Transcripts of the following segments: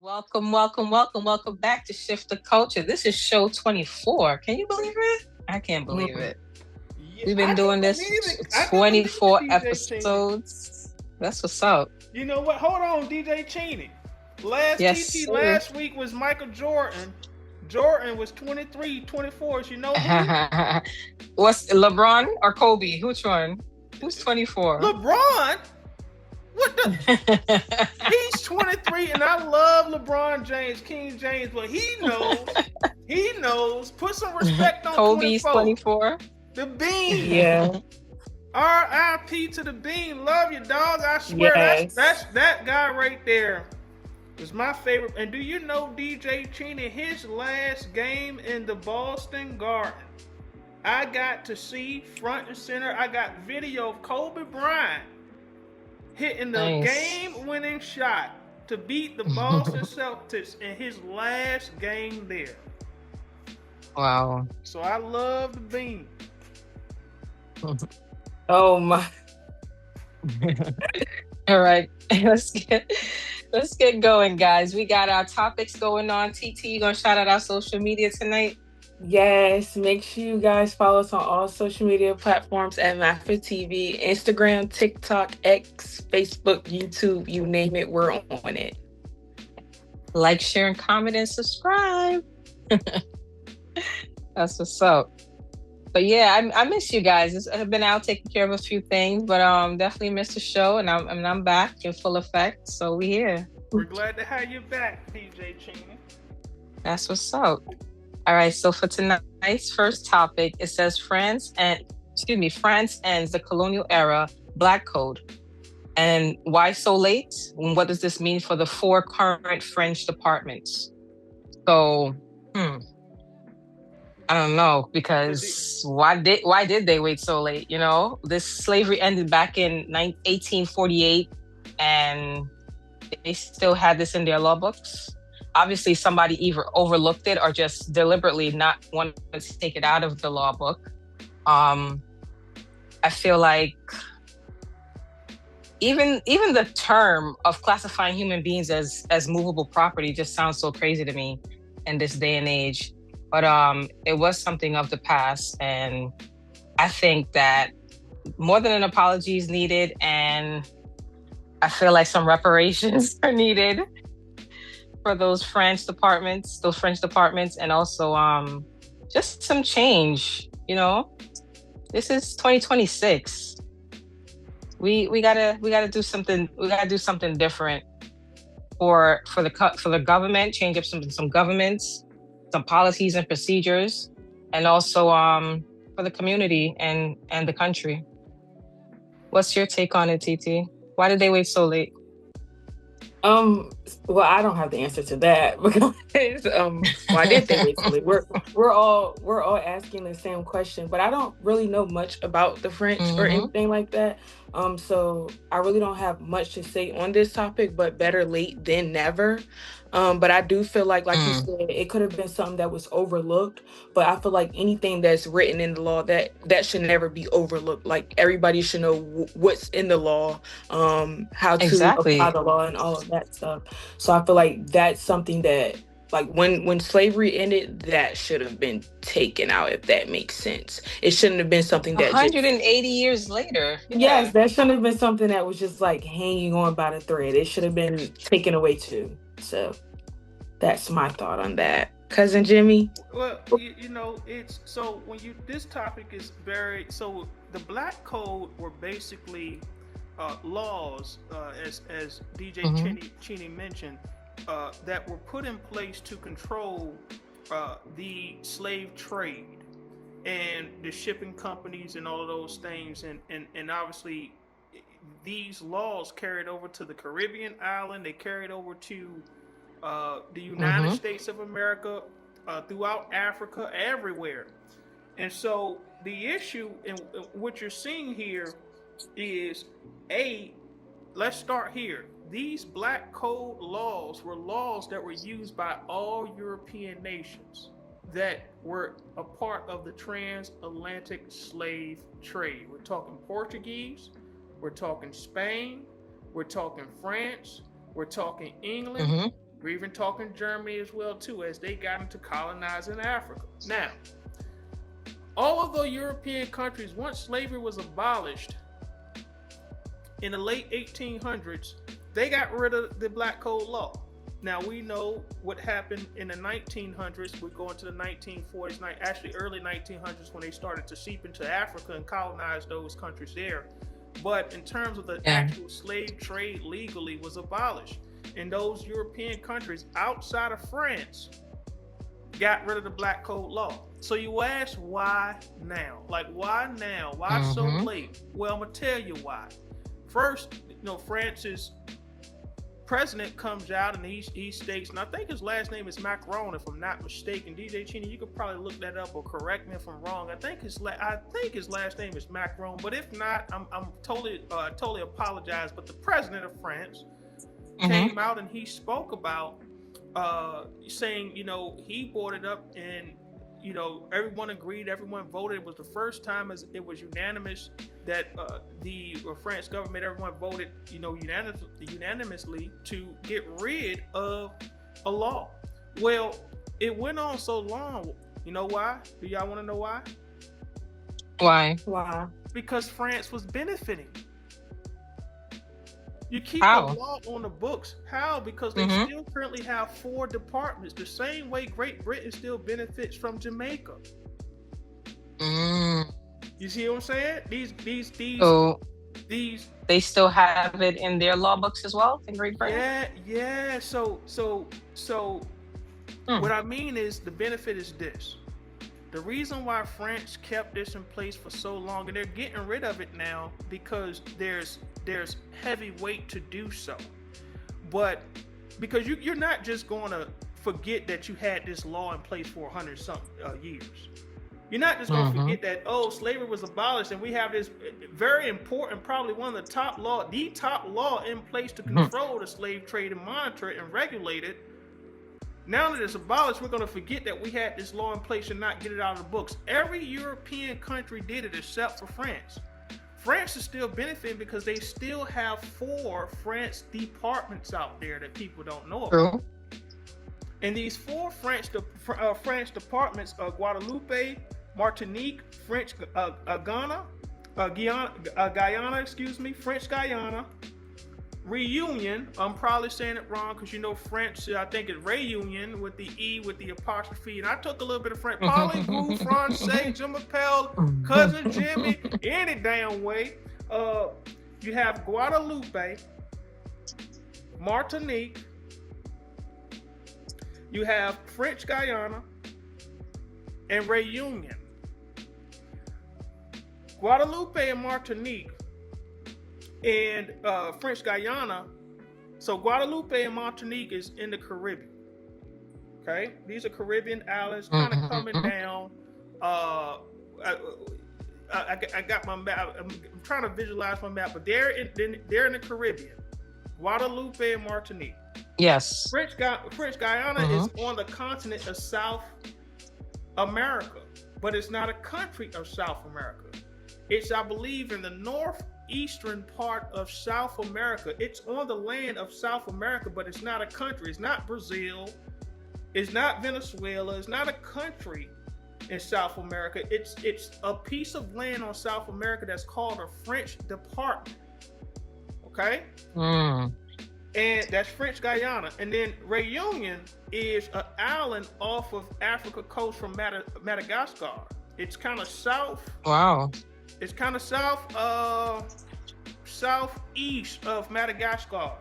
Welcome back to Shift the Culture. This is show 24. Can you believe it? I can't believe it. Yeah, We've been I doing can this believe it. I can believe 24 it, DJ Chinny. episodes. That's what's up. You know what? Hold on, DJ Chinny. Last Yes, TT sir. last week was Michael Jordan. Jordan was 23, 24. You know who? What's LeBron or Kobe? Which one? Who's 24? LeBron. What the? He's 23, and I love LeBron James, King James, but he knows. He knows. Put some respect on Kobe's 24. 24. The Bean. Yeah. R.I.P. to the Bean. Love you, dog. I swear that's that guy right there was my favorite. And do you know DJ Chinny, his last game in the Boston Garden? I got to see front and center. I got video of Kobe Bryant hitting the game-winning shot to beat the Boston Celtics in his last game there. Wow. So I love the Bean. Oh my. All right. Let's get going, guys. We got our topics going on. TT, you gonna shout out our social media tonight? Yes, make sure you guys follow us on all social media platforms at Mafia TV, Instagram, TikTok, X, Facebook, YouTube, you name it, we're on it. Like, share, and comment, and subscribe. That's what's up. But yeah, I miss you guys. I've been out taking care of a few things, but definitely missed the show, and I'm back in full effect. So we here. We're glad to have you back, DJ Chinny. That's what's up. All right, so for tonight's first topic, it says France ends the colonial era Black Code. And why so late? And what does this mean for the 4 current French departments? So, I don't know, because why did they wait so late? You know, this slavery ended back in 1848, and they still had this in their law books. Obviously, somebody either overlooked it or just deliberately not wanted to take it out of the law book. I feel like even the term of classifying human beings as movable property just sounds so crazy to me in this day and age. But it was something of the past, and I think that more than an apology is needed, and I feel like some reparations are needed for those French departments, and also just some change. You know, this is 2026. We gotta do something. We gotta do something different for the government. Change up some governments, some policies and procedures, and also for the community and the country. What's your take on it, TT? Why did they wait so late? Well, I don't have the answer to that because why did they wait so late? We're all asking the same question, but I don't really know much about the French or anything like that. So I really don't have much to say on this topic, but better late than never. But I do feel like you said, it could have been something that was overlooked. But I feel like anything that's written in the law that should never be overlooked. Like everybody should know what's in the law, how to apply the law, and all of that stuff. So I feel like that's something that, like, when slavery ended, that should have been taken out, if that makes sense. It shouldn't have been something that 180 years later. Yeah. Yes, that shouldn't have been something that was just like hanging on by the thread. It should have been taken away too. So that's my thought on that. Cousin Jimmy? Well, you know, it's so this topic is very, so the Black Code were basically laws, as DJ Chinny mentioned, that were put in place to control the slave trade and the shipping companies and all of those things, and obviously these laws carried over to the Caribbean island. They carried over to the United States of America, throughout Africa, everywhere. And so the issue and what you're seeing here is, let's start here. These Black Code laws were laws that were used by all European nations that were a part of the transatlantic slave trade. We're talking Portuguese, we're talking Spain, we're talking France, we're talking England, We're even talking Germany as well too, as they got into colonizing Africa. Now, all of the European countries, once slavery was abolished in the late 1800s, they got rid of the Black Code law. Now we know what happened in the 1900s. We're going to the 1940s, actually early 1900s, when they started to seep into Africa and colonize those countries there. But in terms of the actual slave trade, legally was abolished. And those European countries outside of France got rid of the Black Code law. So you ask, why now? Like, why now? Why so late? Well, I'm gonna tell you why. First, France's president comes out and he states, and I think his last name is Macron, if I'm not mistaken. DJ Chinny, you could probably look that up or correct me if I'm wrong. I think his last name is Macron, but if not, I'm totally apologize. But the president of France came out and he spoke about saying, he brought it up and everyone agreed, everyone voted. It was the first time as it was unanimous that the French government, everyone voted, unanimously to get rid of a law. Well, it went on so long. You know why? Do y'all want to know why? Why? Because France was benefiting. You keep the law on the books. How? Because they still currently have 4 departments. The same way Great Britain still benefits from Jamaica. You see what I'm saying? These they still have it in their law books as well in Great Britain. Yeah. So what I mean is, the benefit is this. The reason why France kept this in place for so long, and they're getting rid of it now because there's heavy weight to do so. But because you're not just going to forget that you had this law in place for 100-something years. You're not just going to forget that, slavery was abolished and we have this very important, probably one of the top law in place to control the slave trade and monitor it and regulate it. Now that it's abolished, we're going to forget that we had this law in place and not get it out of the books. Every European country did it except for France. France is still benefiting because they still have 4 France departments out there that people don't know about. And these 4 French departments are Guadeloupe, Martinique, French Guyana, French Guyana, Reunion. I'm probably saying it wrong because French, I think it's Reunion with the E with the apostrophe. And I took a little bit of French. Parlez-vous français, je m'appelle Cousin Jimmy, any damn way. You have Guadeloupe, Martinique, you have French Guyana, and Reunion. Guadeloupe and Martinique and French Guyana. So Guadeloupe and Martinique is in the Caribbean. Okay, these are Caribbean islands, kind of coming down. I got my map. I'm trying to visualize my map, but they're in the Caribbean. Guadeloupe and Martinique. Yes. French Guyana is on the continent of South America, but it's not a country of South America. It's, I believe, in the northeastern part of South America. It's on the land of South America, but it's not a country. It's not Brazil. It's not Venezuela. It's not a country in South America. It's a piece of land on South America that's called a French department. Okay? And that's French Guyana. And then Reunion is an island off of Africa coast from Madagascar. It's kind of south. Wow. It's kind of southeast of Madagascar.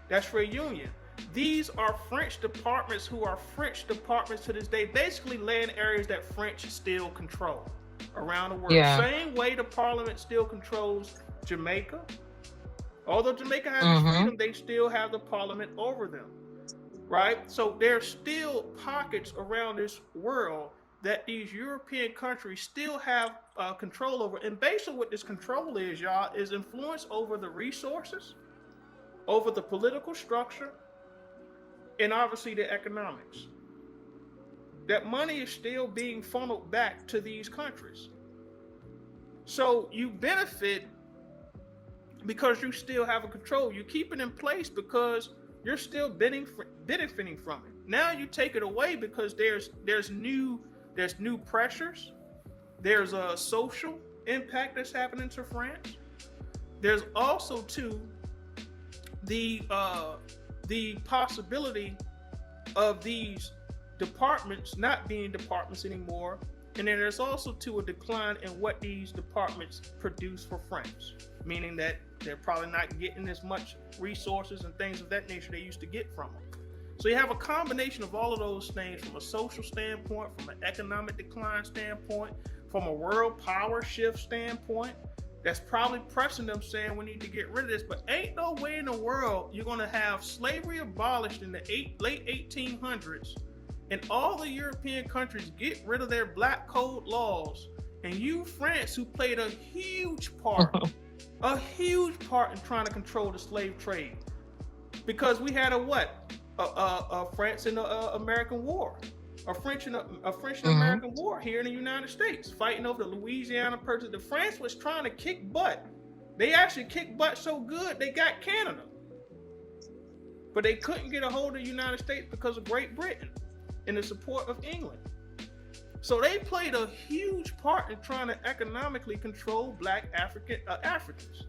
That's Reunion. These are French departments who are French departments to this day. Basically land areas that French still control around the world. Yeah. Same way the parliament still controls Jamaica. Although Jamaica has freedom, they still have the parliament over them, right? So there's still pockets around this world that these European countries still have control over. And basically what this control is, y'all, is influence over the resources, over the political structure, and obviously the economics. That money is still being funneled back to these countries. So you benefit because you still have a control. You keep it in place because you're still benefiting from it. Now you take it away because there's new pressures. There's a social impact that's happening to France. There's also too the possibility of these departments not being departments anymore, and then there's also too a decline in what these departments produce for France, meaning that they're probably not getting as much resources and things of that nature they used to get from them. So you have a combination of all of those things from a social standpoint, from an economic decline standpoint, from a world power shift standpoint, that's probably pressing them saying we need to get rid of this. But ain't no way in the world you're going to have slavery abolished in the late 1800s and all the European countries get rid of their black code laws, and you, France, who played a huge part in trying to control the slave trade, because we had a France and American War, a French and American War here in the United States, fighting over the Louisiana Purchase. The France was trying to kick butt. They actually kicked butt so good they got Canada, but they couldn't get a hold of the United States because of Great Britain and the support of England. So they played a huge part in trying to economically control black Africans.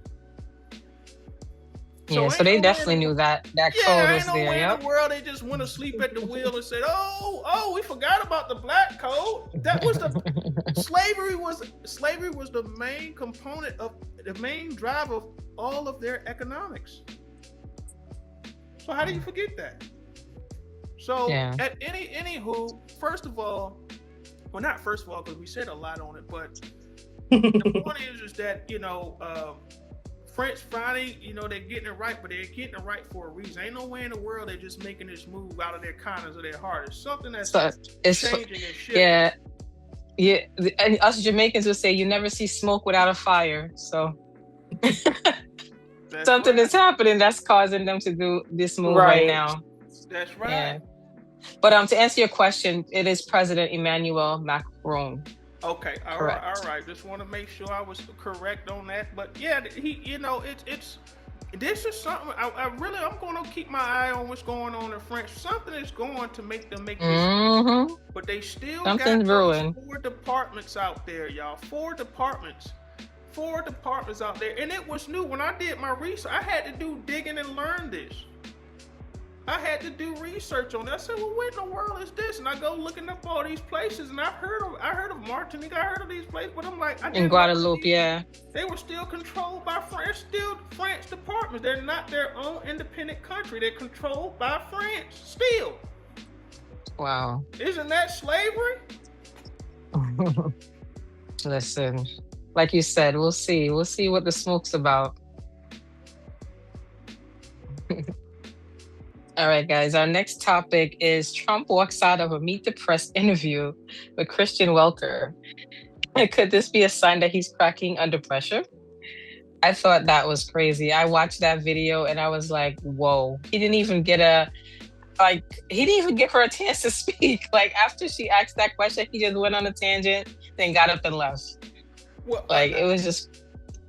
So they definitely knew that code was there. Yeah, in the world they just went to sleep at the wheel and said, "Oh, we forgot about the black code." That was slavery was the main component of the main driver of all of their economics. So how do you forget that? So at anywho, first of all, because we said a lot on it, but the point is that French finally, they're getting it right, but they're getting it right for a reason. Ain't no way in the world they're just making this move out of their kindness or their heart. It's something that's changing and shifting. Yeah. And us Jamaicans would say, you never see smoke without a fire. So something is happening that's causing them to do this move right now. That's right. Yeah. But to answer your question, it is President Emmanuel Macron. Okay, all right. Just want to make sure I was correct on that. But yeah, it's this is something I'm going to keep my eye on what's going on in France. Something is going to make them make this, but they still got those 4 departments out there, y'all. 4 departments out there, and it was new when I did my research. I had to do digging and learn this. I had to do research on it. I said, well, what in the world is this? And I go looking up all these places, and I heard of Martinique. I heard of these places, but I'm like, in Guadeloupe, they were still controlled by France. Still France departments. They're not their own independent country. They're controlled by France still. Wow. Isn't that slavery? Listen, like you said, we'll see what the smoke's about. All right, guys, our next topic is Trump walks out of a Meet the Press interview with Christian Welker. Could this be a sign that he's cracking under pressure? I thought that was crazy. I watched that video and I was like, whoa. He didn't even give her a chance to speak. Like, after she asked that question, he just went on a tangent, then got up and left. Well, it was just...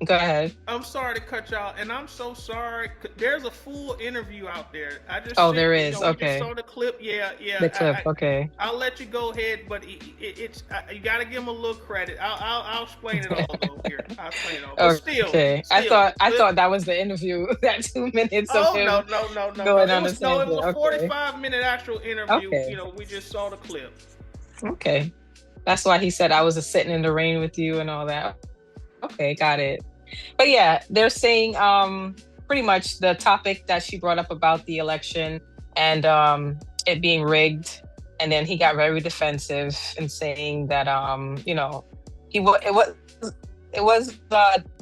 Go ahead. I'm sorry to cut y'all, and I'm so sorry. There's a full interview out there. There is. Okay. I saw the clip. Yeah. The clip. Okay. I'll let you go ahead, but it's you got to give him a little credit. I'll explain it all over here. I'll explain it all. But still, I thought that was the interview. That 2 minutes of him. No. Going on it was a 45-minute actual interview. Okay. We just saw the clip. Okay. That's why he said I was sitting in the rain with you and all that. Okay, got it. But yeah, they're saying pretty much the topic that she brought up about the election and it being rigged, and then he got very defensive in saying that it was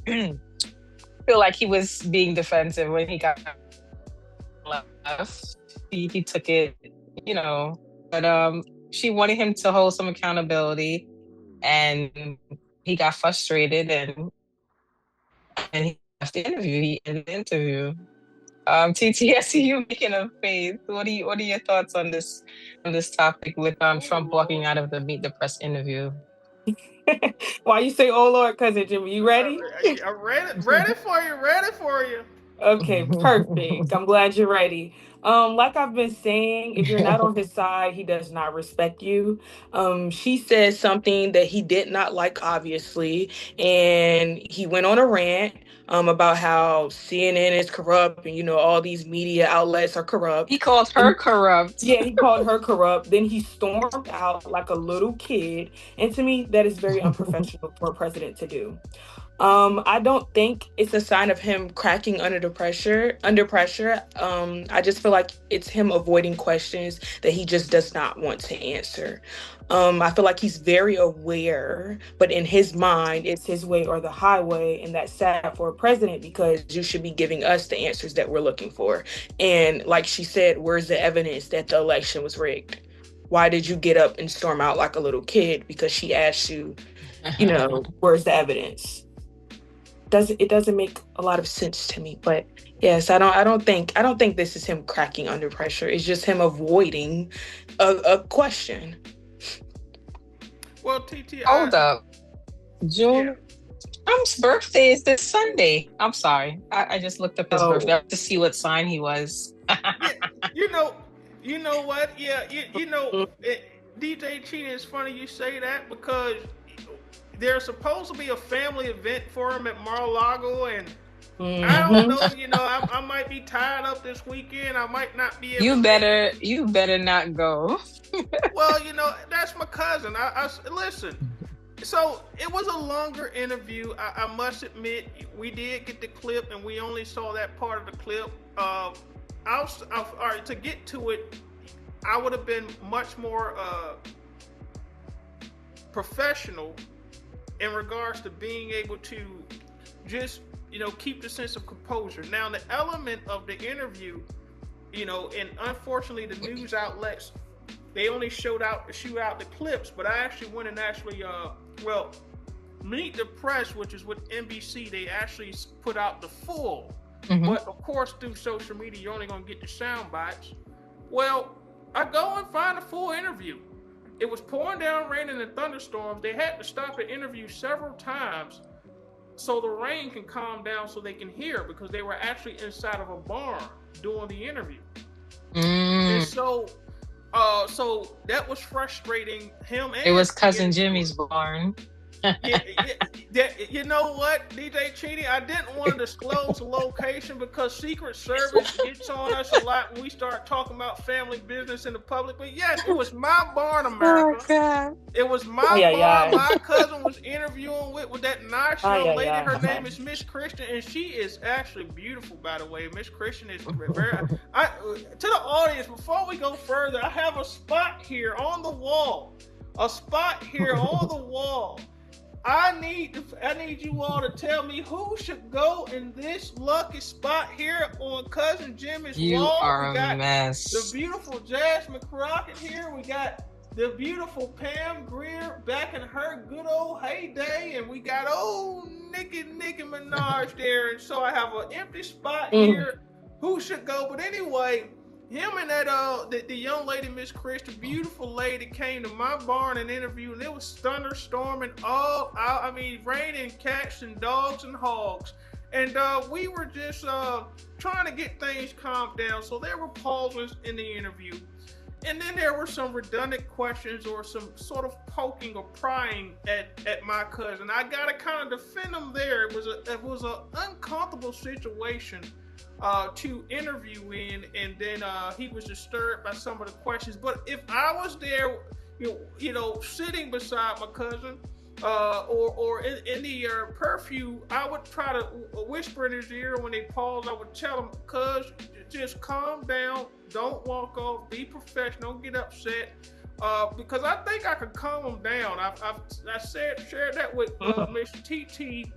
feel like he was being defensive when he got left. He took it, but she wanted him to hold some accountability, and he got frustrated and he left the interview. He ended the interview. TT, I see you making a face. What are your thoughts on this topic with Trump walking out of the Meet the Press interview? Why you say, "Oh Lord," cousin Jimmy? You ready? I'm ready for you. Okay, perfect. I'm glad you're ready. Like I've been saying, if you're not on his side, he does not respect you. She said something that he did not like, obviously, and he went on a rant about how CNN is corrupt and, all these media outlets are corrupt. He called her corrupt. Yeah, he called her corrupt. Then he stormed out like a little kid. And to me, that is very unprofessional for a president to do. I don't think it's a sign of him cracking under pressure. I just feel like it's him avoiding questions that he just does not want to answer. I feel like he's very aware, but in his mind, it's his way or the highway, and that's sad for a president because you should be giving us the answers that we're looking for. And like she said, where's the evidence that the election was rigged? Why did you get up and storm out like a little kid? Because she asked you, where's the evidence? It doesn't make a lot of sense to me. But yes, I don't think this is him cracking under pressure. It's just him avoiding a question. Well, TT, hold up, June. Trump's birthday is this Sunday. I'm sorry, I just looked up his birthday to see what sign he was. You know what? Yeah, DJ Chinny, it's funny you say that because there's supposed to be a family event for him at Mar-a-Lago, and I don't know. I might be tied up this weekend. I might not be able. You better not go. Well, that's my cousin. I listen. So it was a longer interview. I must admit, we did get the clip, and we only saw that part of the clip. All right, to get to it, I would have been much more professional in regards to being able to just, keep the sense of composure. Now, the element of the interview, and unfortunately the news outlets, they only shoot out the clips, but I actually went and Meet the Press, which is with NBC, they actually put out the full. Mm-hmm. But of course, through social media, you're only going to get the sound bites. Well, I go and find a full interview. It was pouring down rain and thunderstorms. They had to stop the interview several times so the rain can calm down so they can hear, because they were actually inside of a barn doing the interview. And so that was frustrating him. And it was Cousin Jimmy's barn. You know what, DJ Chinny? I didn't want to disclose the location because Secret Service gets on us a lot when we start talking about family business in the public. But yes, it was my barn, America. Oh, God. It was my barn. My cousin was interviewing with that nice young lady. Her name is Miss Christian, and she is actually beautiful, by the way. Miss Christian is very. To the audience, before we go further, I have a spot here on the wall. I need you all to tell me who should go in this lucky spot here on Cousin Jimmy's wall. You are we got a mess. The beautiful Jasmine Crockett here. We got the beautiful Pam Greer back in her good old heyday, and we got old Nicki Minaj there. And so I have an empty spot here. Who should go? But anyway, him and that the young lady, Miss Christian, beautiful lady, came to my barn and interviewed, and it was thunderstorming all out. I mean, raining cats and dogs and hogs. And we were just trying to get things calmed down. So there were pauses in the interview. And then there were some redundant questions or some sort of poking or prying at my cousin. I got to kind of defend him there. It was an uncomfortable situation to interview in, and then he was disturbed by some of the questions. But if I was there, sitting beside my cousin, or in the curfew, I would try to whisper in his ear when they paused. I would tell him, "Cuz, just calm down, don't walk off, be professional, don't get upset." Because I think I could calm him down. I shared that with Miss TT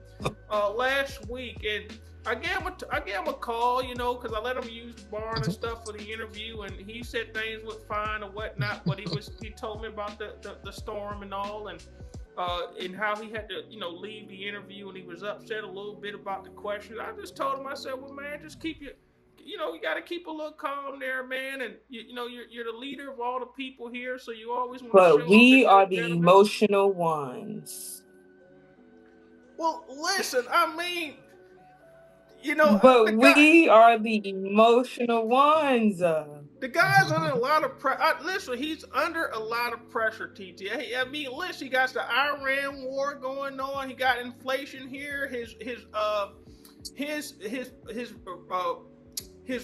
last week, and I gave him a call, because I let him use the barn and stuff for the interview, and he said things went fine or whatnot, but he told me about the storm and all, and how he had to, leave the interview, and he was upset a little bit about the questions. I just told him, I said, well, man, just keep you got to keep a little calm there, man, and you're the leader of all the people here, so you always want to show. But we are the emotional ones. Well, listen, I mean, But we are the emotional ones. The guy's under a lot of pressure. Listen, he's under a lot of pressure, TT. I mean, listen, he got the Iran war going on. He got inflation here. His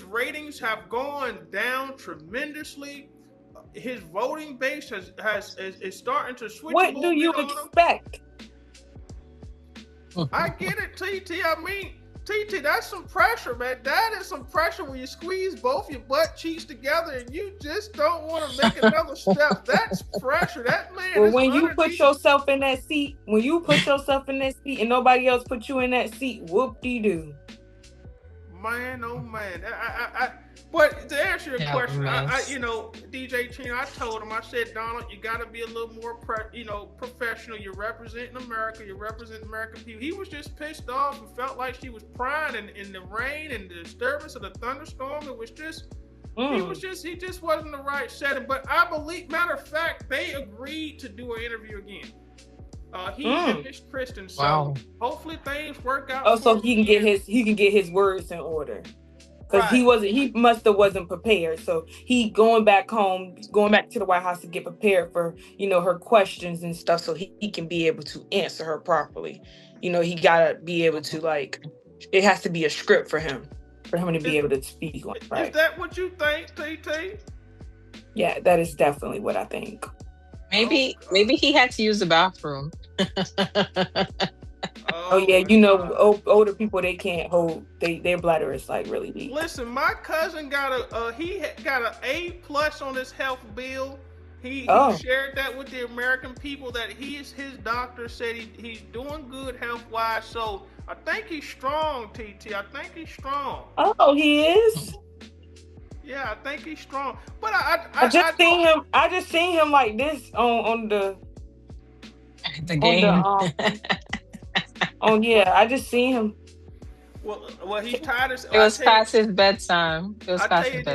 ratings have gone down tremendously. His voting base is starting to switch. What do you expect? I get it, TT. I mean, TT, that's some pressure, man. That is some pressure when you squeeze both your butt cheeks together and you just don't want to make another step. That's pressure. That man. Well, when you put yourself in that seat, and nobody else put you in that seat, whoop-de-doo. Man, oh man. But to answer your question, DJ Chinny, I told him, I said, Donald, you got to be a little more, professional. You're representing America. You're representing American people. He was just pissed off and felt like she was crying in the rain and the disturbance of the thunderstorm. It was just, he just wasn't the right setting. But I believe, matter of fact, they agreed to do an interview again. He and Miss Kristen. So hopefully things work out. Oh, so he can get his words in order. Because he wasn't prepared. So he going back to the White House to get prepared for, her questions and stuff so he can be able to answer her properly. He gotta be able to it has to be a script for him to be able to speak on. Right? Is that what you think, TT? Yeah, that is definitely what I think. Maybe he had to use the bathroom. Older people, they can't hold their bladder is really weak. Listen, my cousin got an A+ on his health bill. He shared that with the American people that his doctor said he's doing good health wise. So I think he's strong, TT. I think he's strong. Oh, he is. Yeah, I think he's strong. But I just seen him like this on the game. I just seen him. Well, he's tired as it was past his bedtime. He's tired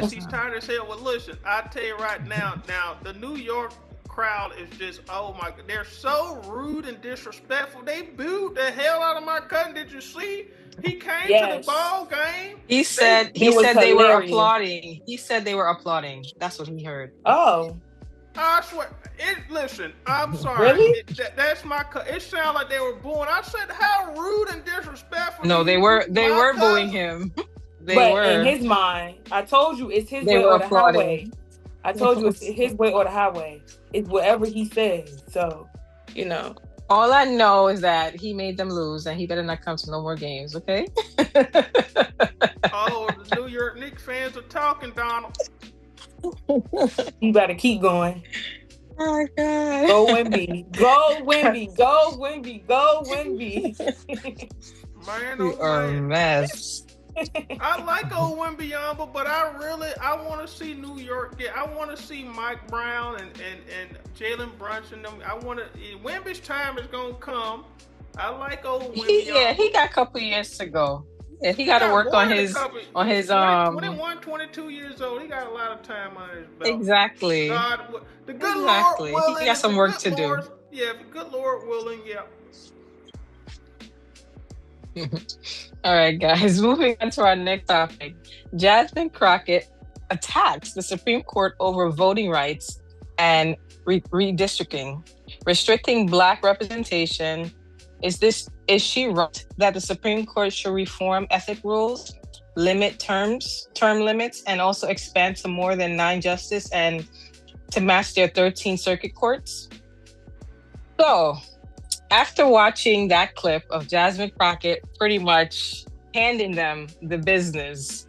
as hell. Well, listen, I tell you right now, the New York crowd is just, oh my God, they're so rude and disrespectful. They booed the hell out of my cousin. Did you see? He came to the ball game. He said they were applauding. He said they were applauding. That's what he heard. Oh. I swear. Listen, I'm sorry. Really? That's my. It sounded like they were booing. I said, how rude and disrespectful. No, they were booing him. In his mind, I told you it's his way or the highway. I told you it's his way or the highway. It's whatever he says. So, All I know is that he made them lose, and he better not come to no more games. Okay. Oh, the New York Knicks fans are talking, Donald. You better keep going. Oh God. Go Wemby. Go Wemby. Go Wemby. Go Wemby. Man, you are a mess. I like old Wembyamba, but I want to see New York I want to see Mike Brown and Jalen Brunson. Wemby's time is gonna come. I like old Wembyamba. He got a couple years to go. Yeah, he got to work on his 21, 22 years old. He got a lot of time on his belt. Exactly. God, the good Lord willing, he got some work to do. Yeah, the good Lord willing, yeah. All right, guys. Moving on to our next topic. Jasmine Crockett attacks the Supreme Court over voting rights and redistricting, restricting Black representation. Is she right that the Supreme Court should reform ethic rules, limit term limits, and also expand to more than 9 justices and to match their 13 circuit courts? So, after watching that clip of Jasmine Crockett pretty much handing them the business,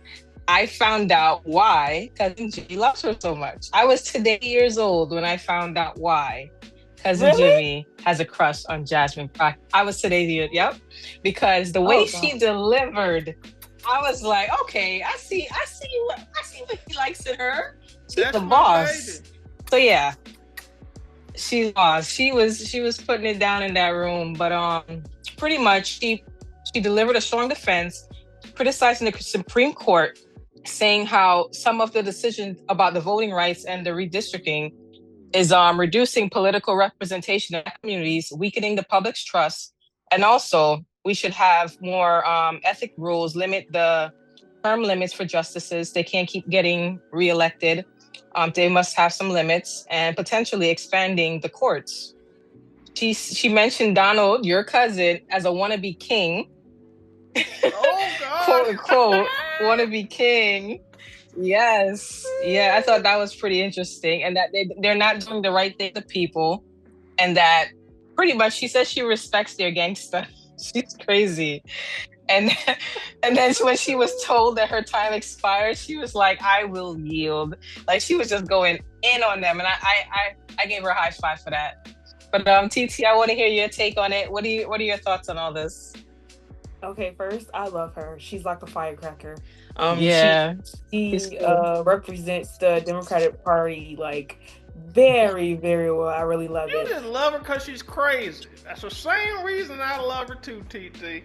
I found out why Cousin Jimmy loves her so much. I was today years old when I found out why Cousin Jimmy has a crush on Jasmine Crockett. I was today, because the way she delivered, I was like, okay, I see what he likes in her. She's the boss. So yeah, she's boss. She was putting it down in that room, but pretty much she delivered a strong defense, criticizing the Supreme Court, saying how some of the decisions about the voting rights and the redistricting is reducing political representation in communities, weakening the public's trust, and also we should have more ethic rules, limit the term limits for justices. They can't keep getting reelected. They must have some limits, and potentially expanding the courts. She mentioned Donald, your cousin, as a wannabe king. Oh God! Quote unquote, wannabe king. Yes. Yeah, I thought that was pretty interesting, and that they're not doing the right thing to people, and that pretty much she says she respects their gangster. She's crazy. And then when she was told that her time expired, she was like, I will yield. Like, she was just going in on them, and I gave her a high five for that. But TT, I want to hear your take on it. What are your thoughts on all this? Okay, first, I love her. She's like a firecracker. Yeah, she represents the Democratic Party like very, very well. I really love it. You just love her because she's crazy. That's the same reason I love her too, TT.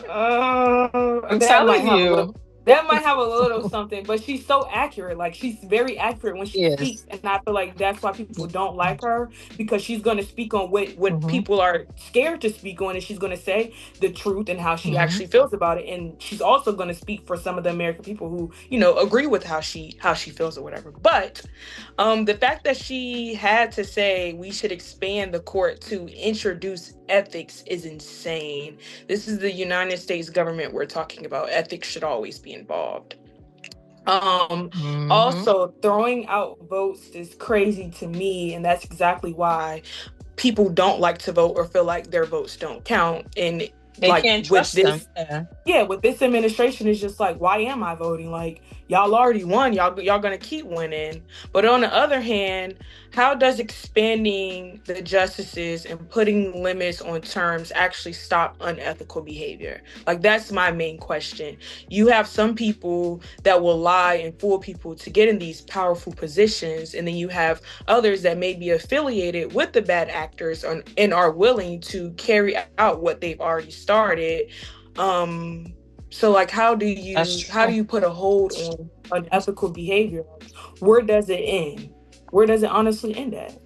I'm telling you. That might have a little something, but she's so accurate. Like, she's very accurate when she speaks, and I feel like that's why people don't like her, because she's going to speak on what people are scared to speak on, and she's going to say the truth and how she actually feels about it. And she's also going to speak for some of the American people who, agree with how she feels or whatever. But the fact that she had to say we should expand the court to introduce ethics is insane. This is the United States government we're talking about. Ethics should always be involved. Also, throwing out votes is crazy to me, and that's exactly why people don't like to vote or feel like their votes don't count. And they can't trust them. Yeah, with this administration, it's just like, why am I voting? Like, y'all already won. Y'all gonna keep winning. But on the other hand, how does expanding the justices and putting limits on terms actually stop unethical behavior? Like, that's my main question. You have some people that will lie and fool people to get in these powerful positions, and then you have others that may be affiliated with the bad actors and are willing to carry out what they've already started. So like, how do you put a hold on unethical behavior? Where does it end? Where does it honestly end at?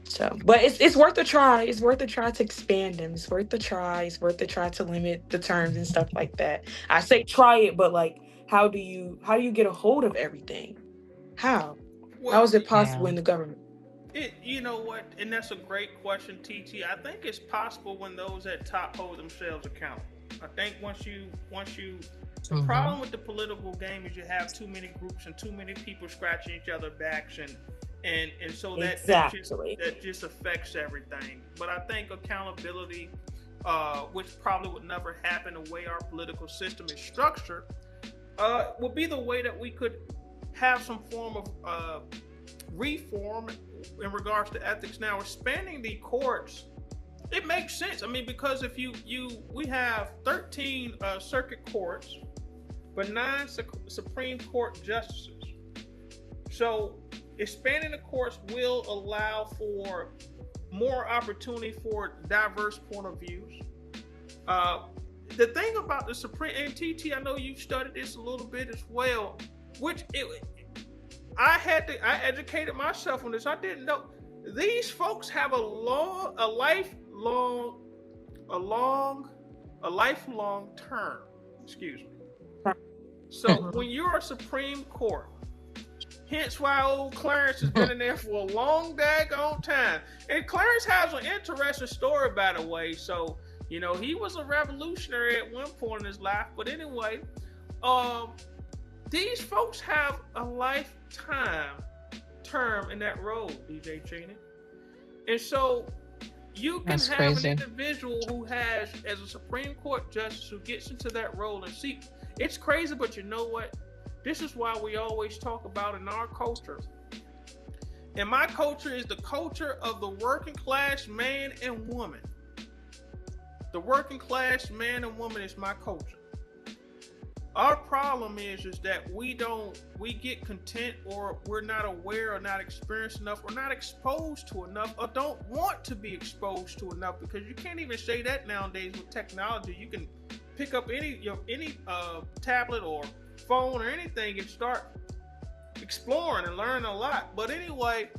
So, but it's worth a try. It's worth a try to expand them. It's worth a try. It's worth a try to limit the terms and stuff like that. I say try it, but like, how do you get a hold of everything? How is it possible in the government? You know what? And that's a great question, TT. I think it's possible when those at top hold themselves accountable. I think once you the problem with the political game is you have too many groups and too many people scratching each other's backs, and so that just affects everything. But I think accountability, which probably would never happen the way our political system is structured, would be the way that we could have some form of reform in regards to ethics. Now, expanding the courts, it makes sense. I mean, because if we have 13 circuit courts, but 9 Supreme Court justices. So expanding the courts will allow for more opportunity for diverse point of views. The thing about the Supreme, and TT, I know you've studied this a little bit as well, I educated myself on this. I didn't know these folks have a lifelong term. Excuse me. So when you're a Supreme Court, hence why old Clarence has been in there for a long daggone time. And Clarence has an interesting story, by the way. So, he was a revolutionary at one point in his life. But anyway, these folks have a lifetime term in that role, DJ Chinny. And so you can have an individual who has, as a Supreme Court justice, who gets into that role and see, it's crazy, but you know what? This is why we always talk about in our culture. And my culture is the culture of the working class man and woman. The working class man and woman is my culture. Our problem is that we get content, or we're not aware or not experienced enough or not exposed to enough, or don't want to be exposed to enough, because you can't even say that nowadays with technology. You can pick up any tablet or phone or anything and start exploring and learning a lot. But anyway,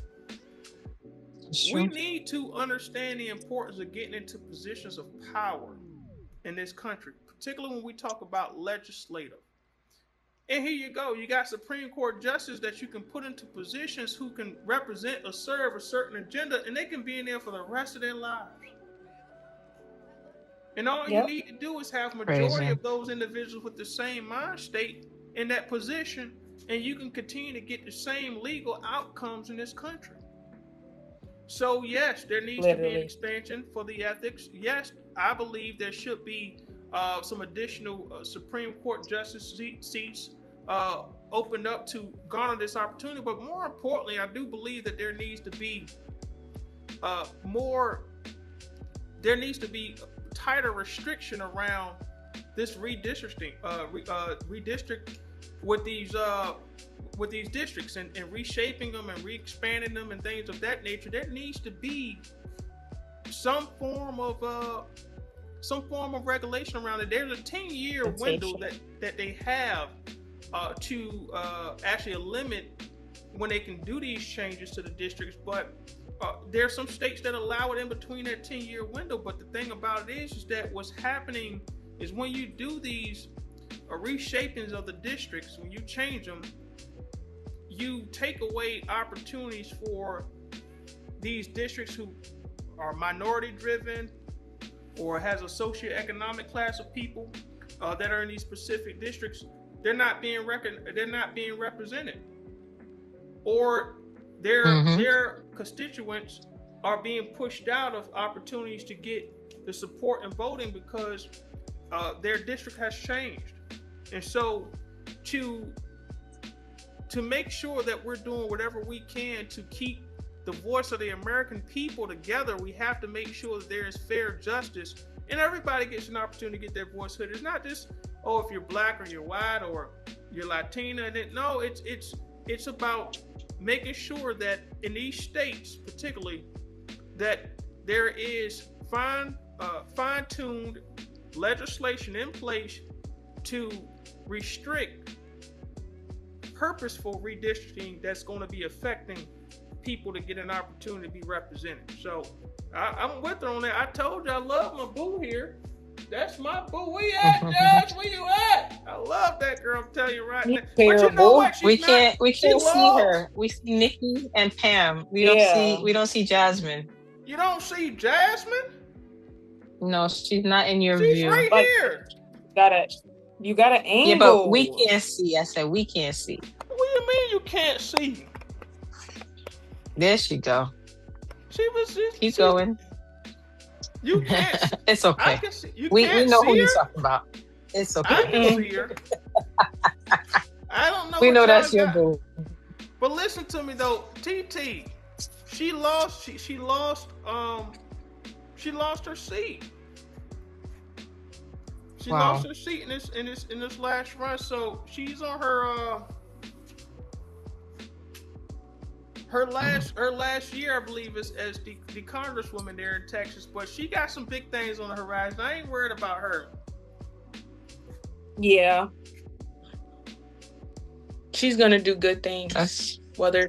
we need to understand the importance of getting into positions of power in this country, particularly when we talk about legislative. And here you go. You got Supreme Court justices that you can put into positions who can represent or serve a certain agenda, and they can be in there for the rest of their lives. And all you need to do is have majority of those individuals with the same mind state in that position, and you can continue to get the same legal outcomes in this country. So yes, there needs to be an expansion for the ethics. Yes, I believe there should be some additional Supreme Court justice seats opened up to garner this opportunity. But more importantly, I do believe that there needs to be tighter restriction around this redistricting, redistrict with these districts and reshaping them and re-expanding them and things of that nature. There needs to be some form of regulation around it. There's a 10-year window that they have to actually limit when they can do these changes to the districts, but there are some states that allow it in between that 10-year window. But the thing about it is that what's happening is when you do these reshapings of the districts, when you change them, you take away opportunities for these districts who are minority driven or has a socioeconomic class of people that are in these specific districts. They're not being represented, or their constituents are being pushed out of opportunities to get the support and voting because their district has changed. And so to make sure that we're doing whatever we can to keep the voice of the American people together, we have to make sure that there is fair justice and everybody gets an opportunity to get their voice heard. It's not just, oh, if you're black or you're white or you're Latina. No, it's about making sure that in these states, particularly, that there is fine-tuned legislation in place to restrict purposeful redistricting that's going to be affecting people to get an opportunity to be represented. So I'm with her on that. I told you I love my boo here. That's my boo. Where you at, Judge? Where you at? I love that girl. I'm telling you right now. But you know what? We can't see her. We see Nikki and Pam. We don't see Jasmine. You don't see Jasmine? No, she's not in your view. She's right here. You got an angle. Yeah, but we can't see. I said we can't see. What do you mean you can't see? There she go. Keep going. You can't. It's okay. I can see, we know who you're talking about. It's okay. I can see her. I don't know. We know that's your boo. But listen to me though, TT. She lost her seat. She lost her seat in this last run. So she's on her last year, I believe, as the Congresswoman there in Texas. But she got some big things on the horizon. I ain't worried about her. Yeah. She's gonna do good things. Whether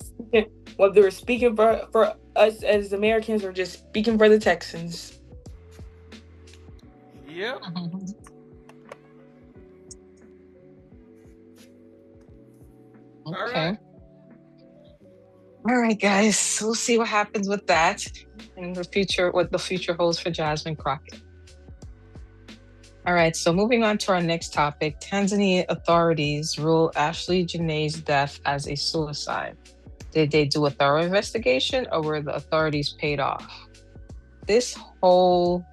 we're speaking for us as Americans or just speaking for the Texans. Yep. Okay. All right, guys. We'll see what happens with that in the future, what the future holds for Jasmine Crockett. All right, so moving on to our next topic, Tanzania authorities rule Ashley Janae's death as a suicide. Did they do a thorough investigation or were the authorities paid off? This whole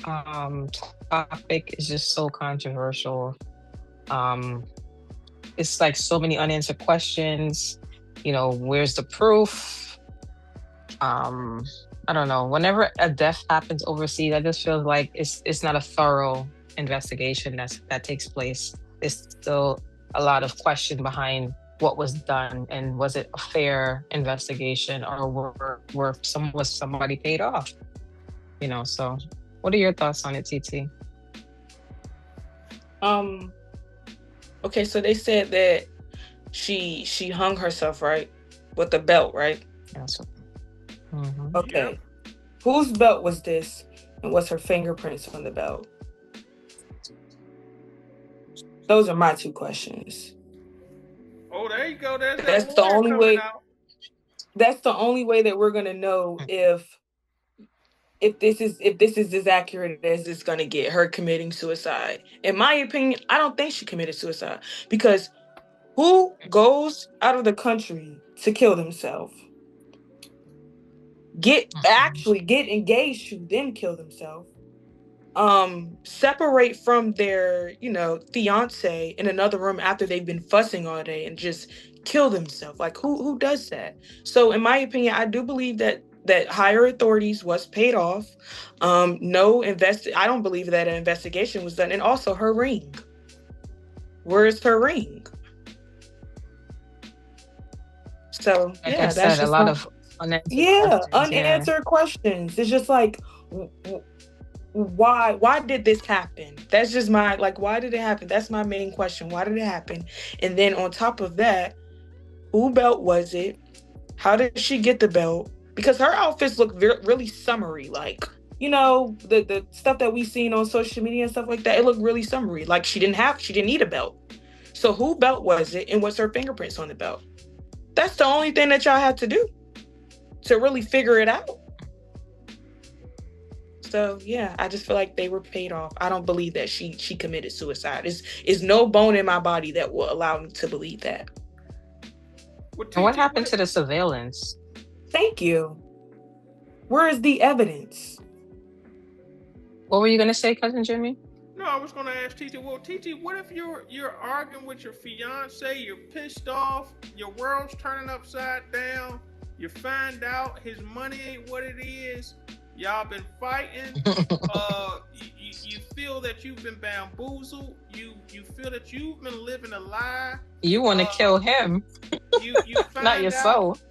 topic is just so controversial. It's like so many unanswered questions. You know, where's the proof? I don't know. Whenever a death happens overseas, I just feel like it's not a thorough investigation that takes place. There's still a lot of question behind what was done, and was it a fair investigation, or was somebody paid off? You know, so what are your thoughts on it, TT? Okay, so they said that she hung herself, right? With the belt, right? Yes. Okay. Whose belt was this, and what's her fingerprints on the belt? Those are my two questions. Oh, there you go. That's the only way. That's the only way that we're gonna know if this is as accurate as it's gonna get. Her committing suicide. In my opinion, I don't think she committed suicide, because who goes out of the country to kill themselves? Get engaged to then kill themselves. Separate from their, fiance in another room after they've been fussing all day and just kill themselves. Like, who does that? So in my opinion, I do believe that higher authorities was paid off. I don't believe that an investigation was done. And also her ring. Where is her ring? So like I said, a lot of unanswered questions. It's just like, why did this happen? That's just my, why did it happen? That's my main question. Why did it happen? And then on top of that, who belt was it? How did she get the belt? Because her outfits look really summery, the stuff that we seen on social media and stuff like that. It looked really summery, like she didn't need a belt. So who belt was it, and what's her fingerprints on the belt? That's the only thing that y'all have to do to really figure it out. So yeah, I just feel like they were paid off. I don't believe that she committed suicide. Is no bone in my body that will allow me to believe that. And what happened to the surveillance? Thank you. Where is the evidence? What were you gonna say, Cousin Jimmy? No, I was gonna ask TT. Well, TT, what if you're arguing with your fiance, you're pissed off, your world's turning upside down, you find out his money ain't what it is, y'all been fighting, you feel that you've been bamboozled, you feel that you've been living a lie. You want to kill him, you find not yourself.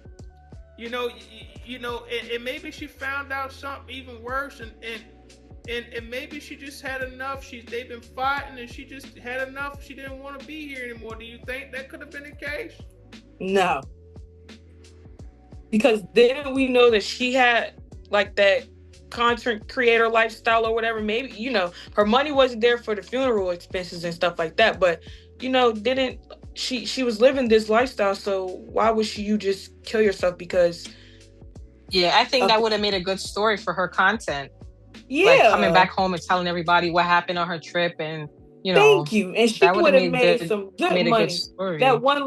And maybe she found out something even worse, and maybe she just had enough. They've been fighting, and she just had enough. She didn't want to be here anymore. Do you think that could have been the case? No, because then we know that she had that content creator lifestyle or whatever. Maybe her money wasn't there for the funeral expenses and stuff like that. But didn't she was living this lifestyle? So why would you just kill yourself? Because I think that would have made a good story for her content. Yeah, coming back home and telling everybody what happened on her trip, and thank you. And she would have made some good money. That one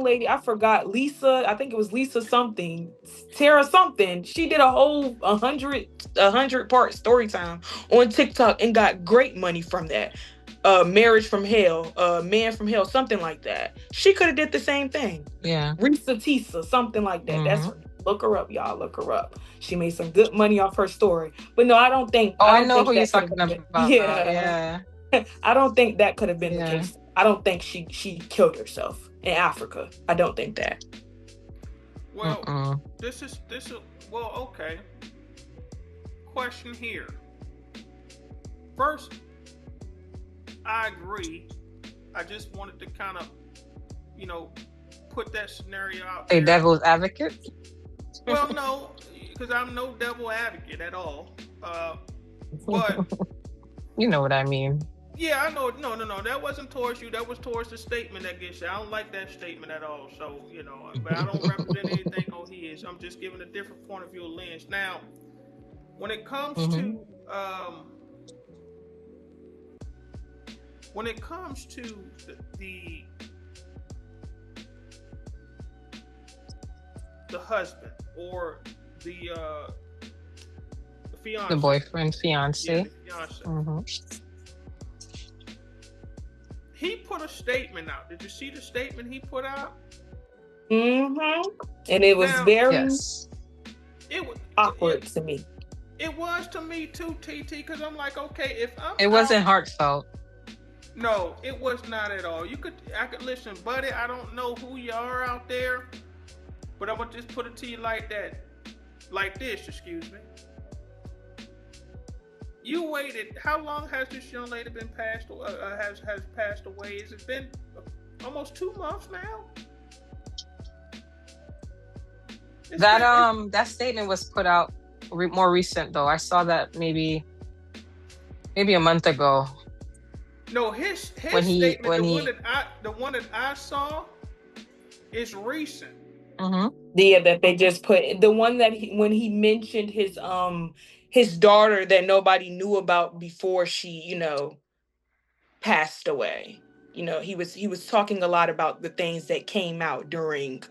lady, I forgot, Lisa. I think it was Lisa something, Tara something. She did a whole 100-part story time on TikTok and got great money from that. Marriage from Hell, Man from Hell, something like that. She could have did the same thing. Yeah, Risa Tisa, something like that. That's her. Look her up, y'all. Look her up. She made some good money off her story. But no, I don't think. I know who you're talking about. Yeah. I don't think that could have been the case. I don't think she killed herself in Africa. I don't think that. Well, this is well, okay. Question here. First, I agree. I just wanted to kind of, put that scenario out there. A devil's advocate? Well, no, because I'm no devil advocate at all. But you know what I mean. Yeah, I know. No. That wasn't towards you. That was towards the statement that gets you. I don't like that statement at all. So, but I don't represent anything on his. I'm just giving a different point of view of lens. Now, when it comes to the husband or the fiance, the boyfriend, fiance. Yeah, the fiance. He put a statement out. Did you see the statement he put out? Mm-hmm. And it was it was awkward to me. It was to me too, TT, because I'm like, okay, if I'm It wasn't heartfelt. No, it was not at all. I could listen, buddy, I don't know who you are out there, but I'm gonna just put it to you like that. Like this, excuse me. You waited. How long has this young lady been passed away? Has it been almost 2 months now? That statement was put out more recent though. I saw that maybe a month ago. No, his statement, the one that I saw, is recent. Yeah, that they just put the one that when he mentioned his daughter that nobody knew about before she passed away. He was talking a lot about the things that came out during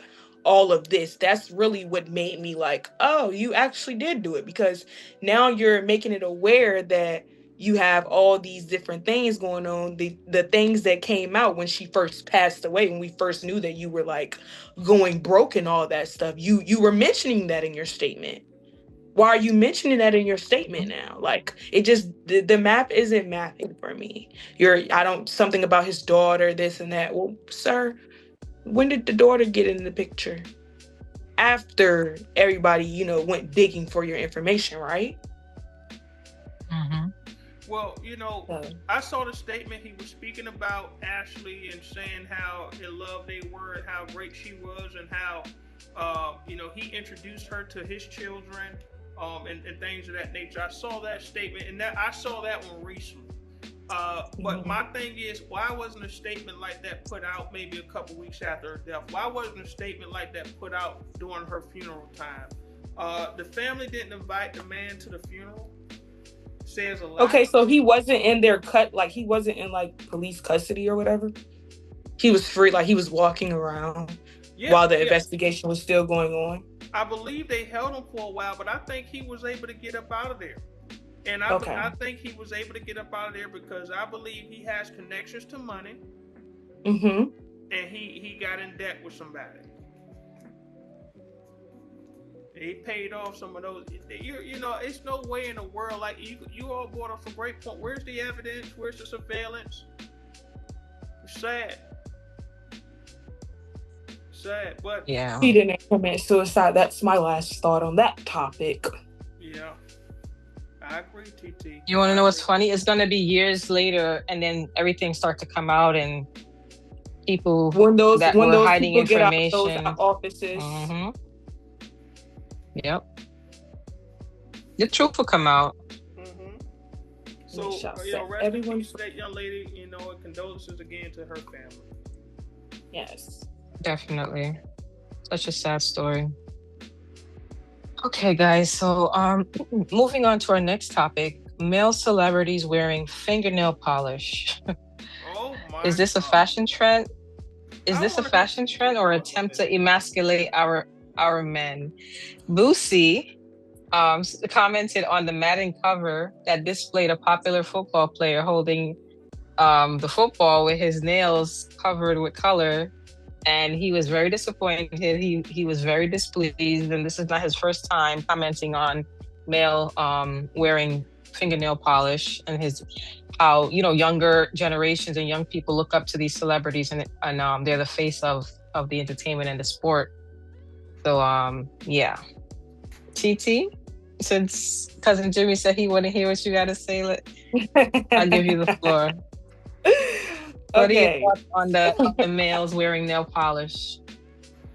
all of this. That's really what made me like, oh, you actually did do it, because now you're making it aware that you have all these different things going on, the things that came out when she first passed away, when we first knew that you were like going broke and all that stuff. You were mentioning that in your statement. Why are you mentioning that in your statement now? Like, it just, the map isn't mapping for me. Something about his daughter, this and that. Well, sir, when did the daughter get in the picture? After everybody, went digging for your information, right? Well, I saw the statement he was speaking about Ashley and saying how in love they were and how great she was and how, he introduced her to his children, and things of that nature. I saw that statement, and I saw that one recently. But my thing is, why wasn't a statement like that put out maybe a couple weeks after her death? Why wasn't a statement like that put out during her funeral time? The family didn't invite the man to the funeral. Says a lot. Okay, so he wasn't in their he wasn't in like police custody or whatever. He was free, like he was walking around while the investigation was still going on. I believe they held him for a while, but I think he was able to get up out of there. And I think he was able to get up out of there because I believe he has connections to money. And he got in debt with somebody. He paid off some of those. It's no way in the world, like you all brought up a great point. Where's the evidence? Where's the surveillance? It's sad. But yeah, he didn't commit suicide. That's my last thought on that topic. Yeah, I agree, TT. You want to know what's funny? It's gonna be years later, and then everything starts to come out, and people when those hiding people information get out those offices. Yep. The truth will come out. So, rest in peace to that young lady, and condolences again to her family. Yes. Definitely. Such a sad story. Okay, guys. So, moving on to our next topic, male celebrities wearing fingernail polish. Oh my Is this a fashion trend? Is this a fashion trend or attempt to emasculate our men? Boosie commented on the Madden cover that displayed a popular football player holding the football with his nails covered with color, and he was very disappointed. He was very displeased, and this is not his first time commenting on male wearing fingernail polish and how younger generations and young people look up to these celebrities, and they're the face of the entertainment and the sport. So yeah. TT, since Cousin Jimmy said he want to hear what you got to say, I'll give you the floor. What are your thoughts on the males wearing nail polish?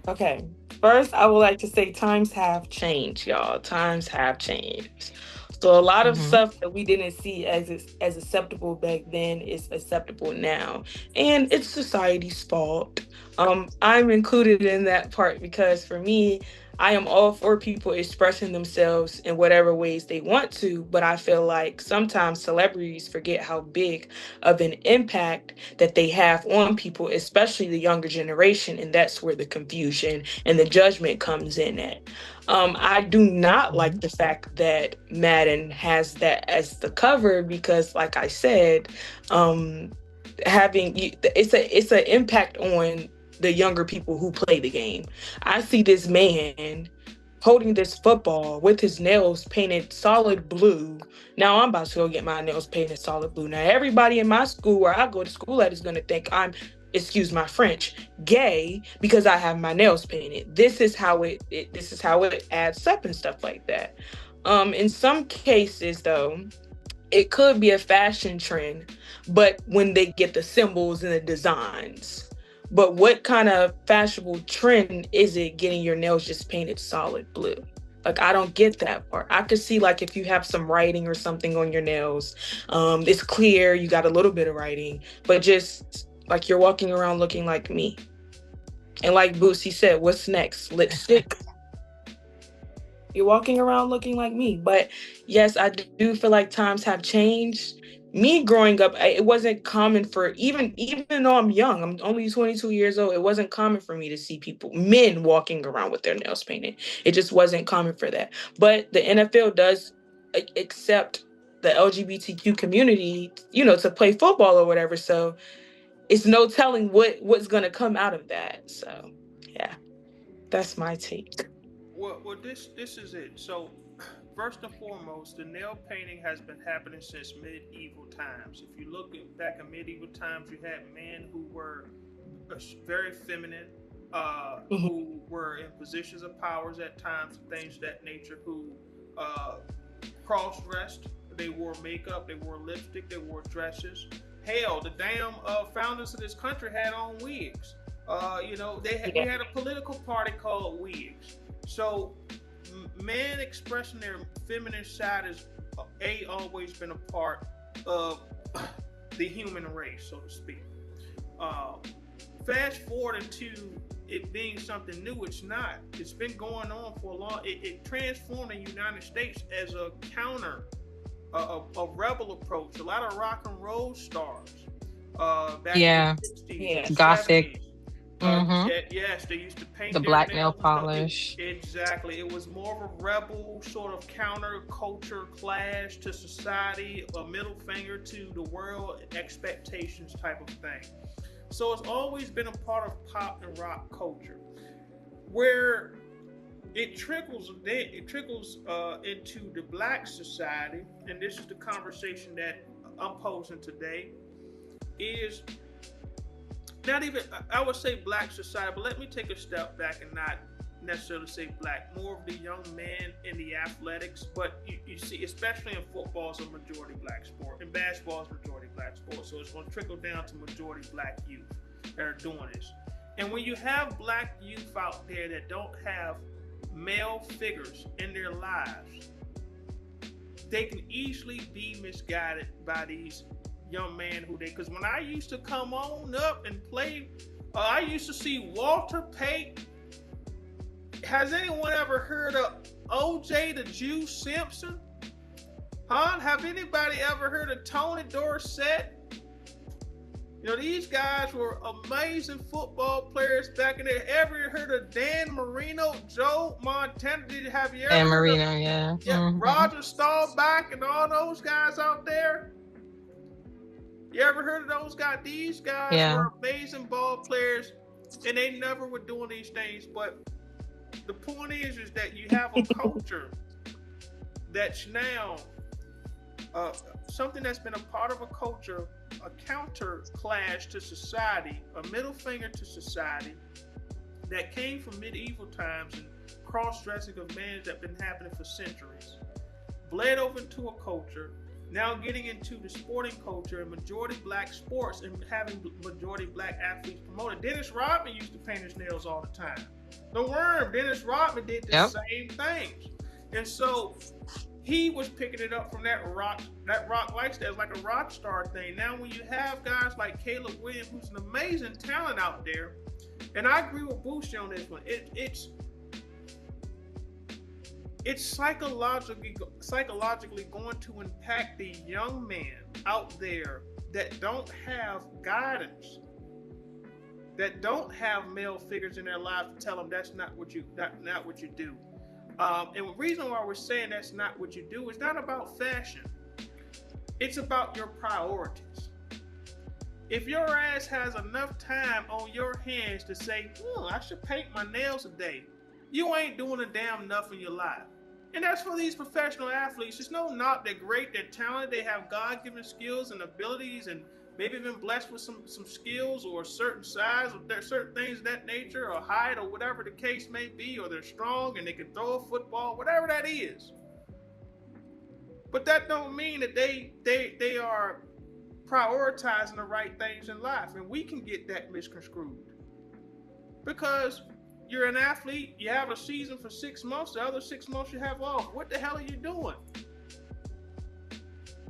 Okay. First, I would like to say times have changed, y'all. Times have changed. So a lot of stuff that we didn't see as acceptable back then is acceptable now. And it's society's fault. I'm included in that part because for me, I am all for people expressing themselves in whatever ways they want to, but I feel like sometimes celebrities forget how big of an impact that they have on people, especially the younger generation, and that's where the confusion and the judgment comes in at. I do not like the fact that Madden has that as the cover because, like I said, it's an impact on the younger people who play the game. I see this man holding this football with his nails painted solid blue. Now I'm about to go get my nails painted solid blue. Now everybody in my school where I go to school at is going to think I'm, excuse my French, gay because I have my nails painted. This is how it adds up and stuff like that. In some cases though, it could be a fashion trend, but when they get the symbols and the designs. But what kind of fashionable trend is it getting your nails just painted solid blue? Like, I don't get that part. I could see, like, if you have some writing or something on your nails, it's clear, you got a little bit of writing, but just like you're walking around looking like me. And like Boosie said, what's next? Lipstick? You're walking around looking like me. But yes, I do feel like times have changed. Me growing up, it wasn't common for, even though I'm young, I'm only 22 years old, it wasn't common for me to see men walking around with their nails painted. It just wasn't common for that. But the NFL does accept the LGBTQ community, to play football or whatever. So it's no telling what's going to come out of that. So yeah, that's my take. Well, this is it. So, first and foremost, the nail painting has been happening since medieval times. If you look back in medieval times, you had men who were very feminine, who were in positions of powers at times, things of that nature, who cross-dressed. They wore makeup, they wore lipstick, they wore dresses. Hell, the damn founders of this country had on wigs. We had a political party called wigs. So, men expressing their feminine side is always been a part of the human race, so to speak. Fast forward into it being something new, it's not. It's been going on for a long. It transformed the United States as a counter, a rebel approach. A lot of rock and roll stars back in the 60s, Gothic. 70s. Yes, they used to paint the black nail polish. Exactly. It was more of a rebel sort of counter culture clash to society, a middle finger to the world, expectations type of thing. So it's always been a part of pop and rock culture, where it trickles into the black society, and this is the conversation that I'm posing today, is not even, I would say black society, but let me take a step back and not necessarily say black, more of the young men in the athletics. But you see, especially in football, it's a majority black sport, and basketball is a majority black sport, so it's going to trickle down to majority black youth that are doing this. And when you have black youth out there that don't have male figures in their lives, they can easily be misguided by these young men because when I used to come on up and play, I used to see Walter Payton. Has anyone ever heard of OJ the Jew Simpson? Have anybody ever heard of Tony Dorsett? These guys were amazing football players back in there. Ever heard of Dan Marino, Joe Montana? Have you ever Dan heard Marino, of Roger Staubach and all those guys out there? You ever heard of those guys? These guys were amazing ball players, and they never were doing these things. But the point is that you have a culture that's now something that's been a part of a culture, a counter clash to society, a middle finger to society that came from medieval times and cross-dressing of men that have been happening for centuries, bled over into a culture, now getting into the sporting culture and majority black sports and having majority black athletes promoted. Dennis Rodman used to paint his nails all the time. The Worm, Dennis Rodman did the same things. And so he was picking it up from that rock lifestyle, like a rock star thing. Now when you have guys like Caleb Williams, who's an amazing talent out there, and I agree with Boosie on this one, it's psychologically going to impact the young men out there that don't have guidance, that don't have male figures in their lives to tell them that's not what you do. And the reason why we're saying that's not what you do is not about fashion. It's about your priorities. If your ass has enough time on your hands to say, I should paint my nails today, you ain't doing a damn enough in your life. And that's for these professional athletes. It's no knock, they're great, they're talented, they have God-given skills and abilities, and maybe been blessed with some skills or a certain size or certain things of that nature, or height, or whatever the case may be, or they're strong and they can throw a football, whatever that is. But that don't mean that they are prioritizing the right things in life, and we can get that misconstrued. Because you're an athlete, you have a season for 6 months, the other 6 months you have off. What the hell are you doing?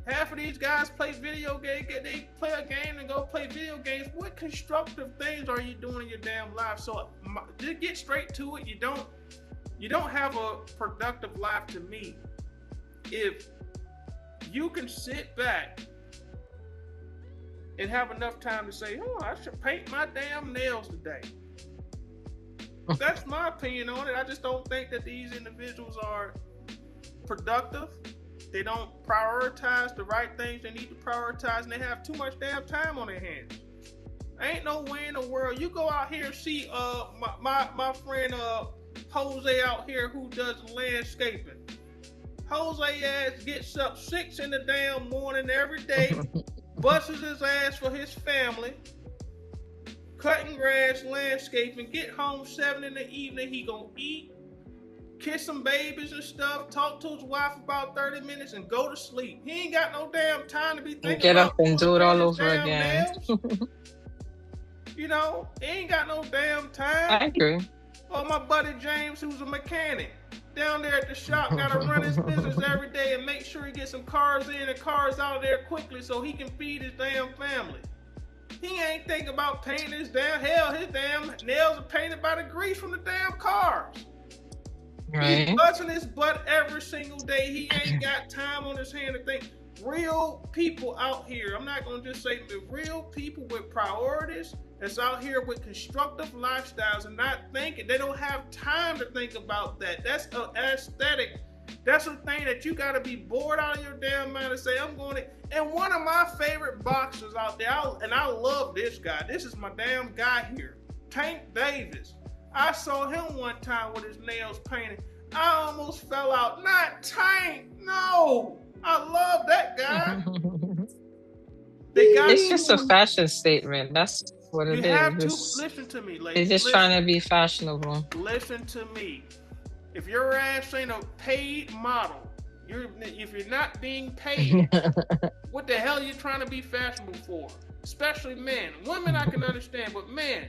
Half of these guys play video games, they play a game and go play video games. What constructive things are you doing in your damn life? So to get straight to it, you don't have a productive life to me if you can sit back and have enough time to say, oh, I should paint my damn nails today. That's my opinion on it. I just don't think that these individuals are productive. They don't prioritize the right things they need to prioritize, and they have too much damn time on their hands. Ain't no way in the world. You go out here and see my friend Jose out here who does landscaping. Jose ass gets up 6 in the damn morning every day, busts his ass for his family, cutting grass, landscaping, get home 7 in the evening, he gonna eat, kiss some babies and stuff, talk to his wife about 30 minutes and go to sleep. He ain't got no damn time to be thinking get about up and do it all over again. You know, he ain't got no damn time. I agree. Or my buddy James, who's a mechanic, down there at the shop, gotta run his business every day and make sure he gets some cars in and cars out of there quickly so he can feed his damn family. He ain't thinking about painting his damn, hell, his damn nails are painted by the grease from the damn cars. Right. He's busting his butt every single day. He ain't got time on his hand to think. Real people out here, I'm not gonna just say the real people with priorities that's out here with constructive lifestyles and not thinking. They don't have time to think about that. That's an aesthetic. That's a thing that you gotta be bored out of your damn mind and say, I'm going to. And one of my favorite boxers out there, and I love this guy. This is my damn guy here, Tank Davis. I saw him one time with his nails painted. I almost fell out. Not Tank, no. I love that guy. It's just a fashion statement. That's what it is. You have to listen to me, ladies. They're just trying to be fashionable. Listen to me. If your ass ain't a paid model, if you're not being paid, what the hell are you trying to be fashionable for? Especially men. Women I can understand, but men,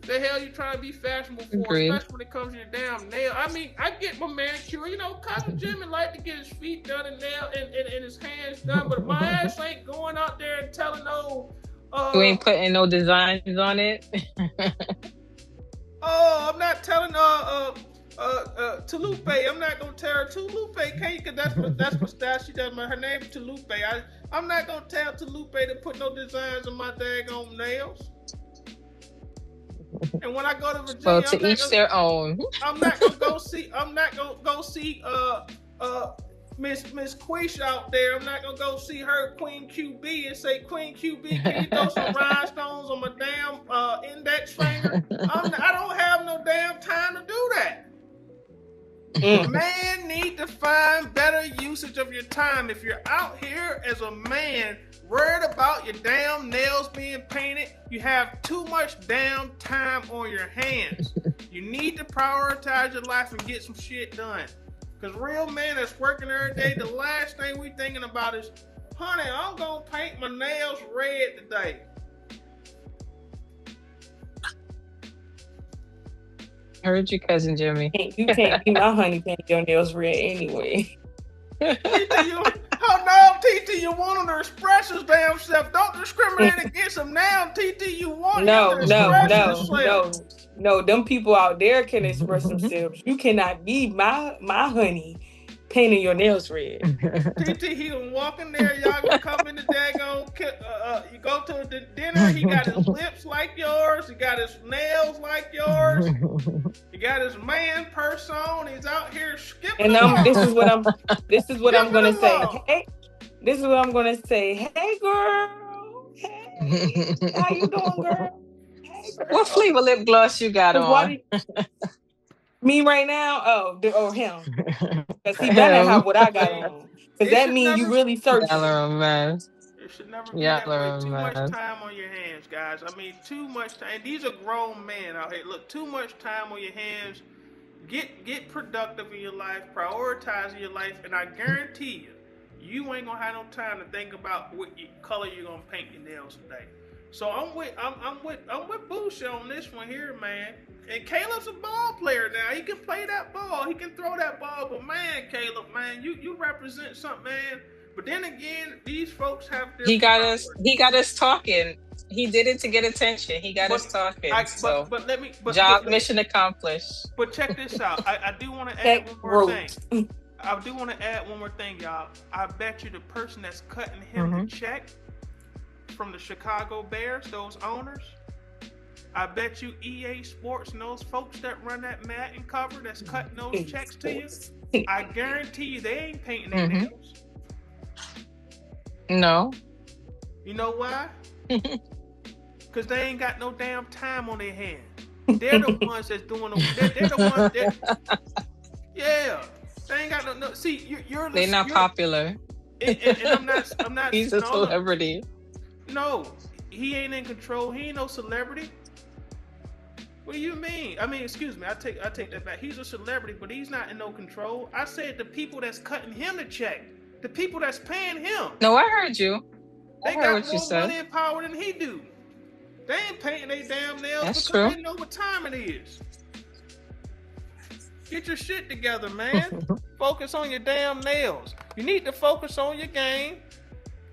the hell you trying to be fashionable for? Agreed. Especially when it comes to your damn nail. I mean, I get my manicure. You know, Cousin Jimmy like to get his feet done and nail and his hands done, but my ass ain't going out there and telling no. You ain't putting no designs on it. Oh, I'm not telling Tulupe. I'm not gonna tell her Tulupe can't, cause that's my style. She does her name is Tulupe. I'm not gonna tell Tulupe to put no designs on my daggone nails. And when I go to Virginia, well, to each their own. I'm not gonna go see Miss Quisha out there. I'm not gonna go see her Queen QB and say, Queen QB, can you throw some rhinestones on my damn index finger? I don't have no damn time to do that. Man need to find better usage of your time. If you're out here as a man worried about your damn nails being painted, you have too much damn time on your hands. You need to prioritize your life and get some shit done. Because real men that's working every day, the last thing we thinking about is, honey, I'm going to paint my nails red today. Heard you, Cousin Jimmy. You can't be my honey paint your nails red anyway. TT, you want them to express his damn self. Don't discriminate against them now, TT. You want No. Them people out there can express themselves. You cannot be my honey painting your nails red. TT, he gonna walk in there. Y'all gonna come in the daggone. You go to the dinner. He got his lips like yours. He got his nails like yours. He got his man purse on. He's out here skipping. And this is what I'm gonna say. Hey, this is what I'm gonna say. Hey, girl. Hey, how you doing, girl? Hey, girl. What flavor lip gloss you got on? Me right now? Or him? Because he better have what I got on. Because that means you really searching. It should never be that way. Too much time on your hands, guys. I mean, too much time. And these are grown men out here. Look, too much time on your hands. Get productive in your life. Prioritize your life. And I guarantee you ain't going to have no time to think about what color you're going to paint your nails today. So I'm with Boucher on this one here, man. And Caleb's a ball player now. He can play that ball. He can throw that ball. But man, Caleb, man, you represent something, man. But then again, these folks have their He got us talking. He did it to get attention. He got us talking. Mission accomplished. But check this out. I do want to add one more thing. I do want to add one more thing, y'all. I bet you the person that's cutting him the check from the Chicago Bears, those owners, I bet you EA Sports and those folks that run that Madden cover that's cutting those checks to you, I guarantee you they ain't painting their nails. No. You know why? Because they ain't got no damn time on their hands. They're the ones that's doing they're the ones that... Yeah. They ain't got no... See, they're not popular. And I'm not... He's a celebrity. No. He ain't in control. He ain't no celebrity. What do you mean? I mean, excuse me. I take that back. He's a celebrity, but he's not in no control. I said the people that's cutting him the check. The people that's paying him. No, I heard you. They got more money and power than he do. They ain't painting their damn nails because they know what time it is. Get your shit together, man. Focus on your damn nails. You need to focus on your game.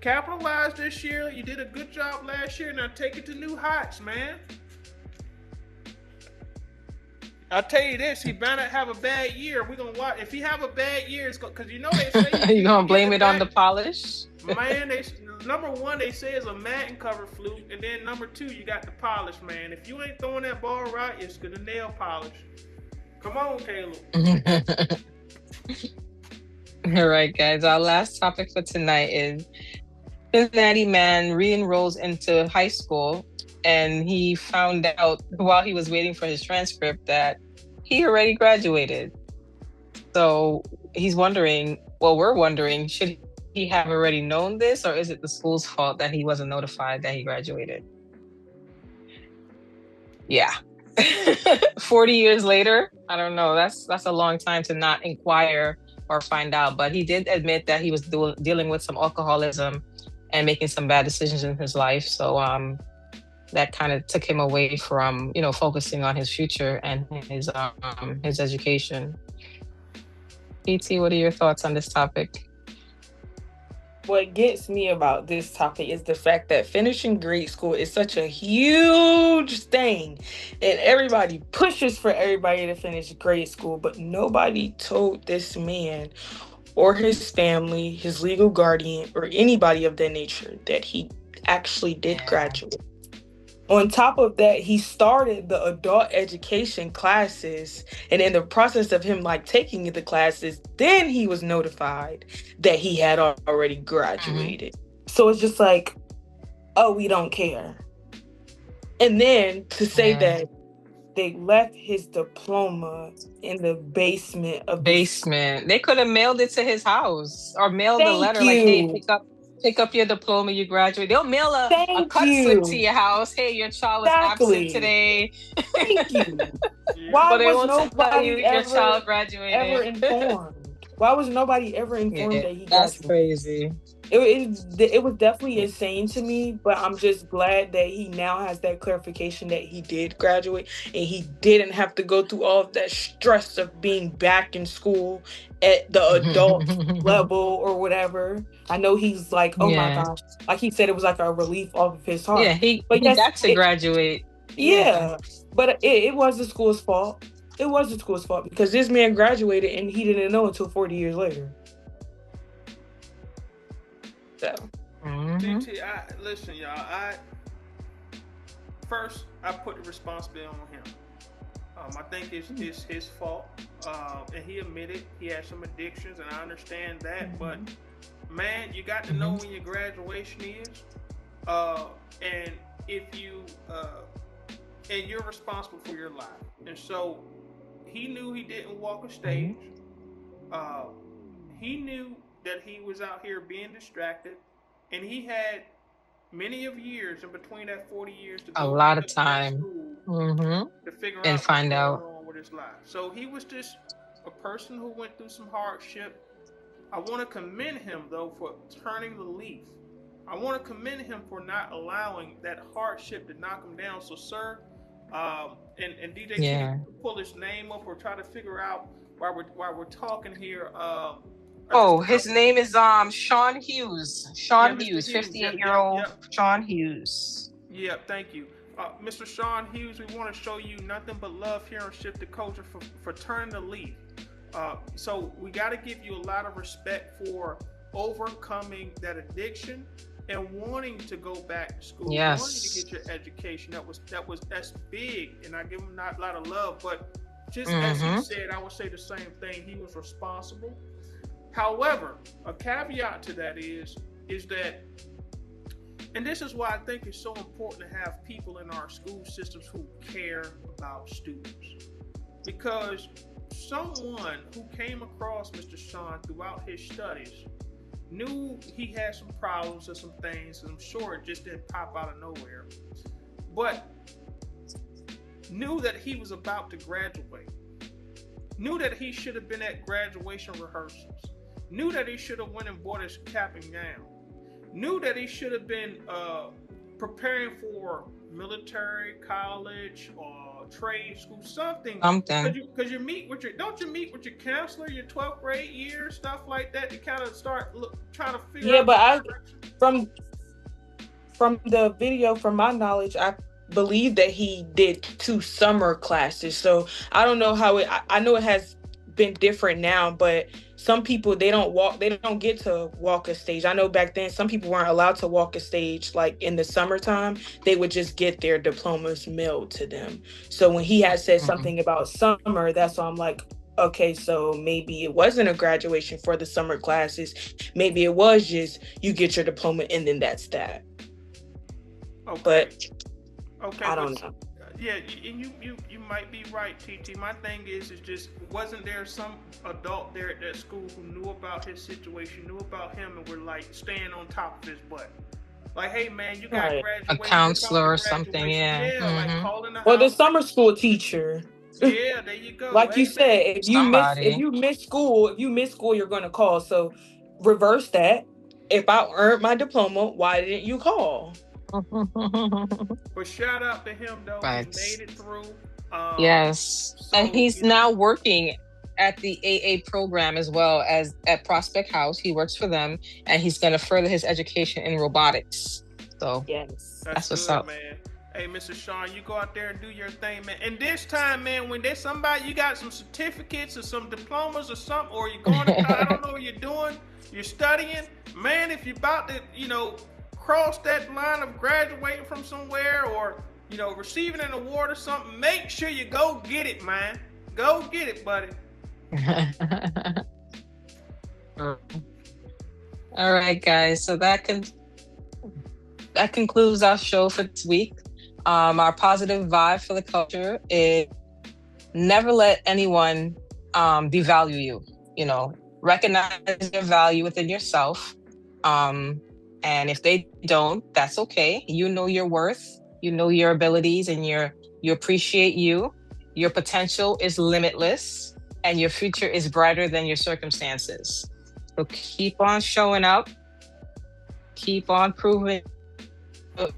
Capitalize this year. You did a good job last year. Now take it to new heights, man. I'll tell you this, he better have a bad year. We're gonna watch. If he have a bad year, it's because you know they say you gonna blame it on the polish. Man, number one, they say it's a Madden cover fluke, and then number two, you got the polish, man. If you ain't throwing that ball right, it's the nail polish. Come on, Caleb. All right, guys. Our last topic for tonight is Cincinnati man re-enrolls into high school. And he found out while he was waiting for his transcript that he already graduated. So he's wondering, well, we're wondering, should he have already known this, or is it the school's fault that he wasn't notified that he graduated? Yeah. 40 years later, I don't know. That's a long time to not inquire or find out. But he did admit that he was dealing with some alcoholism and making some bad decisions in his life. So, that kind of took him away from, focusing on his future and his education. PT, what are your thoughts on this topic? What gets me about this topic is the fact that finishing grade school is such a huge thing, and everybody pushes for everybody to finish grade school, but nobody told this man or his family, his legal guardian, or anybody of that nature that he actually did graduate. On top of that, he started the adult education classes, and in the process of him taking the classes, then he was notified that he had already graduated. So it's just oh, we don't care. And then to say that they left his diploma in the basement of They could have mailed it to his house or mailed a letter hey, pick up your diploma, you graduate. They'll mail a cut slip to your house. Hey, your child was absent today. Thank you. Why was nobody your child graduated? Ever informed? Why was nobody ever informed that he graduated? That's crazy. It was definitely insane to me, but I'm just glad that he now has that clarification that he did graduate and he didn't have to go through all of that stress of being back in school at the adult level or whatever. I know he's oh my gosh, like he said, it was a relief off of his heart. Yeah, he got to graduate. Yeah, but it was the school's fault. It was the school's fault because this man graduated and he didn't know until 40 years later. So, DT, listen, y'all. I put the responsibility on him. I think it's his fault, and he admitted he had some addictions, and I understand that. But man, you got to know when your graduation is, and if you and you're responsible for your life. And so he knew he didn't walk a stage. He knew that he was out here being distracted, and he had many of years in between that 40 years to go a lot of time to figure out and find out what's going on with his life. So he was just a person who went through some hardship. I want to commend him though for turning the leaf I want to commend him for not allowing that hardship to knock him down. So, sir, and DJ Chinny, pull his name up or try to figure out while we're talking here. His name is Sean Hughes. Sean Hughes, 58-year-old Sean Hughes. Yeah, thank you. Mr. Sean Hughes, we want to show you nothing but love here on Shift the Culture for turning the leaf. So we got to give you a lot of respect for overcoming that addiction and wanting to go back to school, wanting to get your education. That's big, and I give him a lot of love. But just as he said, I would say the same thing. He was responsible. However, a caveat to that is that, and this is why I think it's so important to have people in our school systems who care about students, because someone who came across Mr. Sean throughout his studies knew he had some problems and some things, and I'm sure it just didn't pop out of nowhere, but knew that he was about to graduate, knew that he should have been at graduation rehearsals, knew that he should have went and bought his cap and gown, knew that he should have been preparing for military, college, or trade school, something. Because you meet with your counselor your 12th grade year, stuff like that, to kind of start trying to figure out. Yeah, but from the video, from my knowledge, I believe that he did 2 summer classes. So I don't know how I know it has been different now, but some people, they don't get to walk a stage. I know back then some people weren't allowed to walk a stage. Like in the summertime, they would just get their diplomas mailed to them. So when he had said something about summer, that's why I'm like, okay, so maybe it wasn't a graduation for the summer classes. Maybe it was just you get your diploma and then that's that. Okay. But okay, I don't know. Yeah, and you might be right, TT. My thing is just, wasn't there some adult there at that school who knew about his situation, knew about him, and were like staying on top of his butt? Like, hey man, you got graduation. A counselor or something, like calling the house. Or the summer school teacher. Yeah, there you go. Like you said, if you miss school, you're gonna call. So reverse that. If I earned my diploma, why didn't you call? But shout out to him though. Right. He made it through. Yes. So, and he's now working at the AA program as well as at Prospect House. He works for them, and he's going to further his education in robotics. So yes, that's what's up, man. Hey, Mr. Sean, you go out there and do your thing, man. And this time, man, when there's somebody, you got some certificates or some diplomas or something, or you're going to, I don't know what you're doing, you're studying, man, if you're about to, cross that line of graduating from somewhere or, receiving an award or something, make sure you go get it, man. Go get it, buddy. All right, guys. So that concludes our show for this week. Our positive vibe for the culture is never let anyone devalue you. Recognize your value within yourself. And if they don't, that's okay. You know your worth, you know your abilities, and you appreciate you. Your potential is limitless, and your future is brighter than your circumstances. So keep on showing up, keep on proving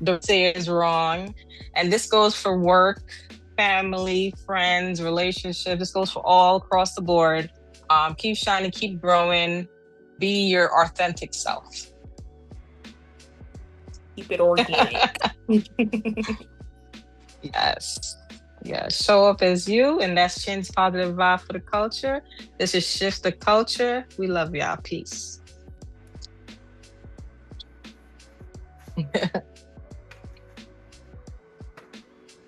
the say is wrong. And this goes for work, family, friends, relationships. This goes for all across the board. Keep shining, keep growing, be your authentic self. Keep it organic. Yes. Show up as you, and that's Chin's positive vibe for the culture. This is Shift the Culture. We love y'all. Peace.